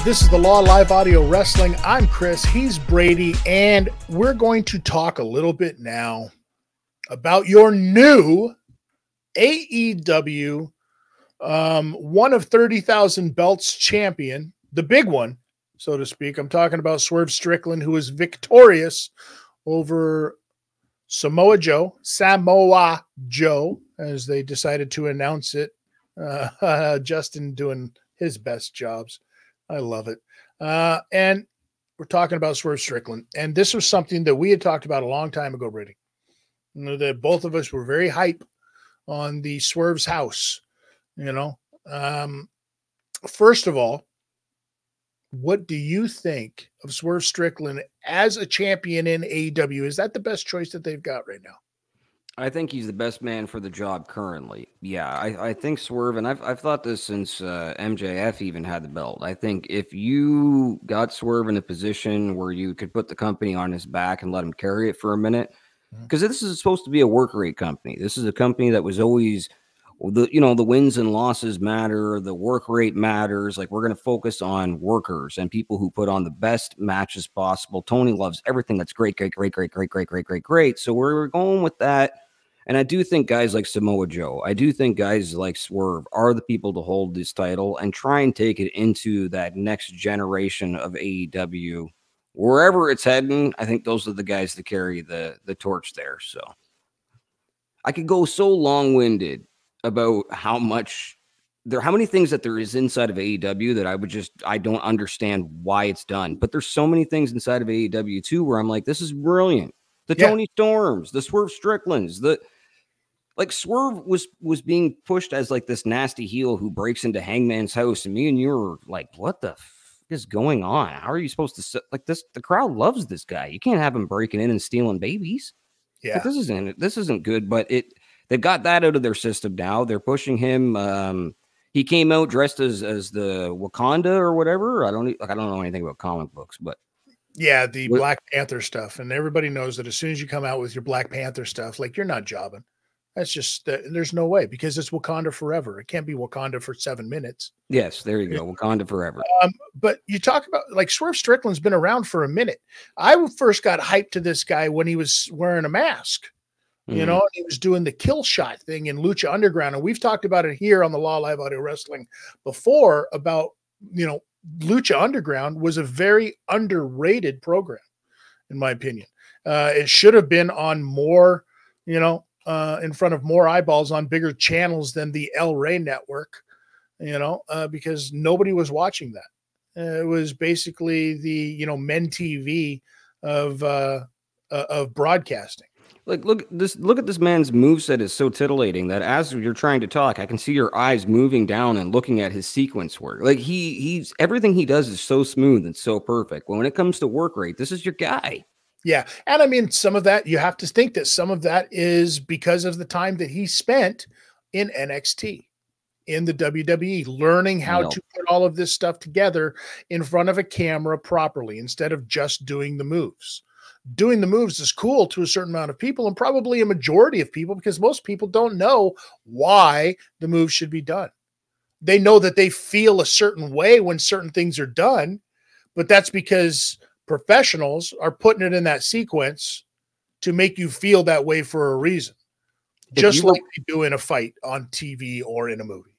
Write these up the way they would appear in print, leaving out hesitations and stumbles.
This is the Law Live Audio Wrestling. I'm Chris, he's Bradie, and we're going to talk a little bit now about your new AEW one of 30,000 belts champion, the big one, so to speak. I'm talking about Swerve Strickland, who was victorious over Samoa Joe, as they decided to announce it. Justin doing his best jobs. I love it. And we're talking about Swerve Strickland. And this was something that we had talked about a long time ago, Bradie. You know, that both of us were very hype on the Swerve's house. You know, first of all, what do you think of Swerve Strickland as a champion in AEW? Is that the best choice that they've got right now? I think he's the best man for the job currently. Yeah, I think Swerve, and I've thought this since MJF even had the belt. I think if you got Swerve in a position where you could put the company on his back and let him carry it for a minute, because this is supposed to be a work rate company. This is a company that was always, the wins and losses matter, the work rate matters. Like, we're going to focus on workers and people who put on the best matches possible. Tony loves everything that's great. So we're going with that. And I do think guys like Samoa Joe, I do think guys like Swerve are the people to hold this title and try and take it into that next generation of AEW. Wherever it's heading, I think those are the guys that carry the torch there. So I could go so long-winded about how many things that there is inside of AEW that I don't understand why it's done. But there's so many things inside of AEW too where I'm like, this is brilliant. The Tony Storms, the Swerve Stricklands, Swerve was being pushed as like this nasty heel who breaks into Hangman's house, and me and you were like, what the f is going on? How are you supposed to like this? The crowd loves this guy. You can't have him breaking in and stealing babies. Yeah, like, this isn't good. But they've got that out of their system now. They're pushing him. He came out dressed as the Wakanda or whatever. I don't know anything about comic books, but yeah, the Black Panther stuff, and everybody knows that as soon as you come out with your Black Panther stuff, like, you're not jobbing. That's just there's no way, because it's Wakanda forever. It can't be Wakanda for 7 minutes. Yes, there you go, Wakanda forever. But you talk about, like, Swerve Strickland's been around for a minute. I first got hyped to this guy when he was wearing a mask. You know, and he was doing the kill shot thing in Lucha Underground. And we've talked about it here on the Law Live Audio Wrestling before about, Lucha Underground was a very underrated program, in my opinion. It should have been on more, in front of more eyeballs on bigger channels than the El Rey network, because nobody was watching that. It was basically the, Men TV of broadcasting. Like, look at this man's moveset is so titillating that as you're trying to talk, I can see your eyes moving down and looking at his sequence work. Like, he's everything he does is so smooth and so perfect. When it comes to work rate, this is your guy. Yeah. And I mean, some of that, you have to think that some of that is because of the time that he spent in NXT, in the WWE, learning how to put all of this stuff together in front of a camera properly, instead of just doing the moves. Doing the moves is cool to a certain amount of people, and probably a majority of people, because most people don't know why the move should be done. They know that they feel a certain way when certain things are done, but that's because professionals are putting it in that sequence to make you feel that way for a reason, just like they do in a fight on TV or in a movie.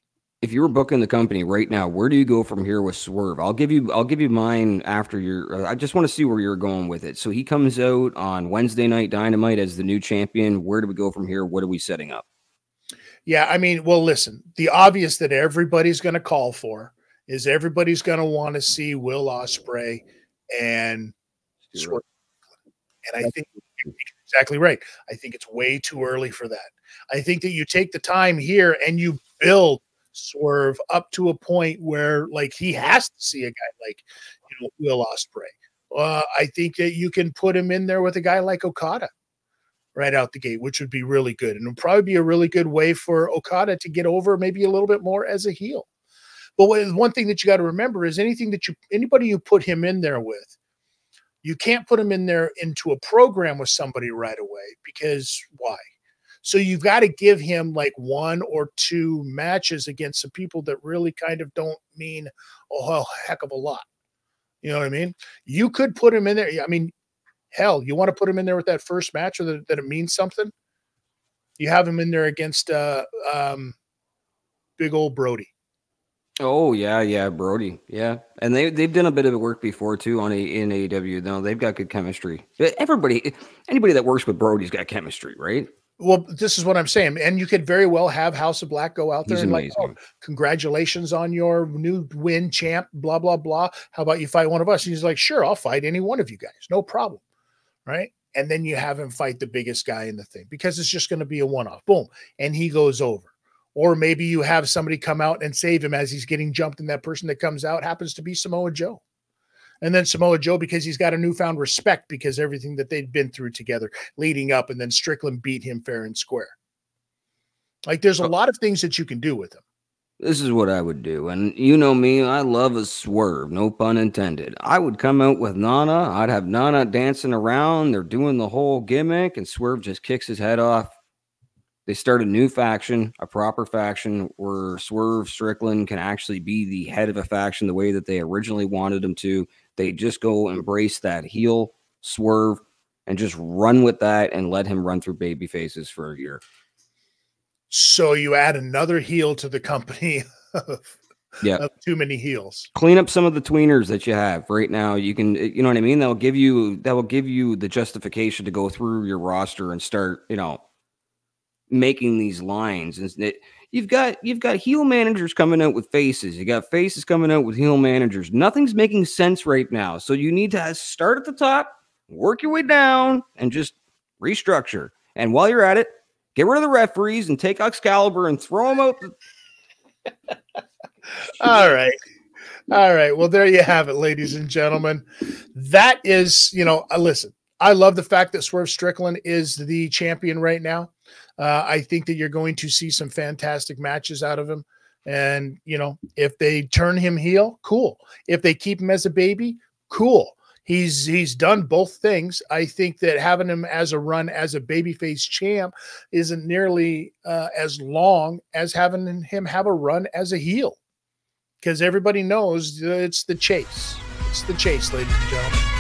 If you were booking the company right now, where do you go from here with Swerve? I'll give you mine after your. I just want to see where you're going with it. So he comes out on Wednesday Night Dynamite as the new champion. Where do we go from here? What are we setting up? Yeah, I mean, well, listen, the obvious that everybody's going to call for is everybody's going to want to see Will Ospreay and Swerve. And I think you're exactly right. I think it's way too early for that. I think that you take the time here and you build Swerve up to a point where, like, he has to see a guy like, Will Ospreay. I think that you can put him in there with a guy like Okada right out the gate, which would be really good. And it'll probably be a really good way for Okada to get over maybe a little bit more as a heel. But one thing that you got to remember is anybody you put him in there with, you can't put him in there into a program with somebody right away, because why? So you've got to give him like 1 or 2 matches against some people that really kind of don't mean a heck of a lot. You know what I mean? You could put him in there. I mean, hell, you want to put him in there with that first match, or that it means something? You have him in there against big old Bradie. Oh yeah, Bradie, yeah, and they've done a bit of work before too in AEW. No, they've got good chemistry. Anybody that works with Brodie's got chemistry, right? Well, this is what I'm saying, and you could very well have House of Black go out there He's and amazing. like, oh, congratulations on your new win, champ. Blah blah blah. How about you fight one of us? And he's like, sure, I'll fight any one of you guys, no problem, right? And then you have him fight the biggest guy in the thing because it's just going to be a one-off. Boom, and he goes over. Or maybe you have somebody come out and save him as he's getting jumped, and that person that comes out happens to be Samoa Joe. And then Samoa Joe, because he's got a newfound respect because everything that they've been through together leading up, and then Strickland beat him fair and square. Like, there's a lot of things that you can do with him. This is what I would do. And you know me, I love a swerve, no pun intended. I would come out with Nana. I'd have Nana dancing around. They're doing the whole gimmick, and Swerve just kicks his head off. They start a new faction, a proper faction where Swerve Strickland can actually be the head of a faction the way that they originally wanted him to. They just go embrace that heel Swerve and just run with that and let him run through baby faces for a year. So you add another heel to the company of too many heels. Clean up some of the tweeners that you have right now. You can, you know what I mean? That will give you the justification to go through your roster and start, making these lines. And you've got heel managers coming out with faces. You got faces coming out with heel managers. Nothing's making sense right now. So you need to start at the top, work your way down, and just restructure. And while you're at it, get rid of the referees and take Excalibur and throw them out. All right. Well, there you have it, ladies and gentlemen. That is, listen, I love the fact that Swerve Strickland is the champion right now. I think that you're going to see some fantastic matches out of him. And, if they turn him heel, cool. If they keep him as a baby, cool. He's done both things. I think that having him as a run as a babyface champ isn't nearly as long as having him have a run as a heel, because everybody knows it's the chase. It's the chase, ladies and gentlemen.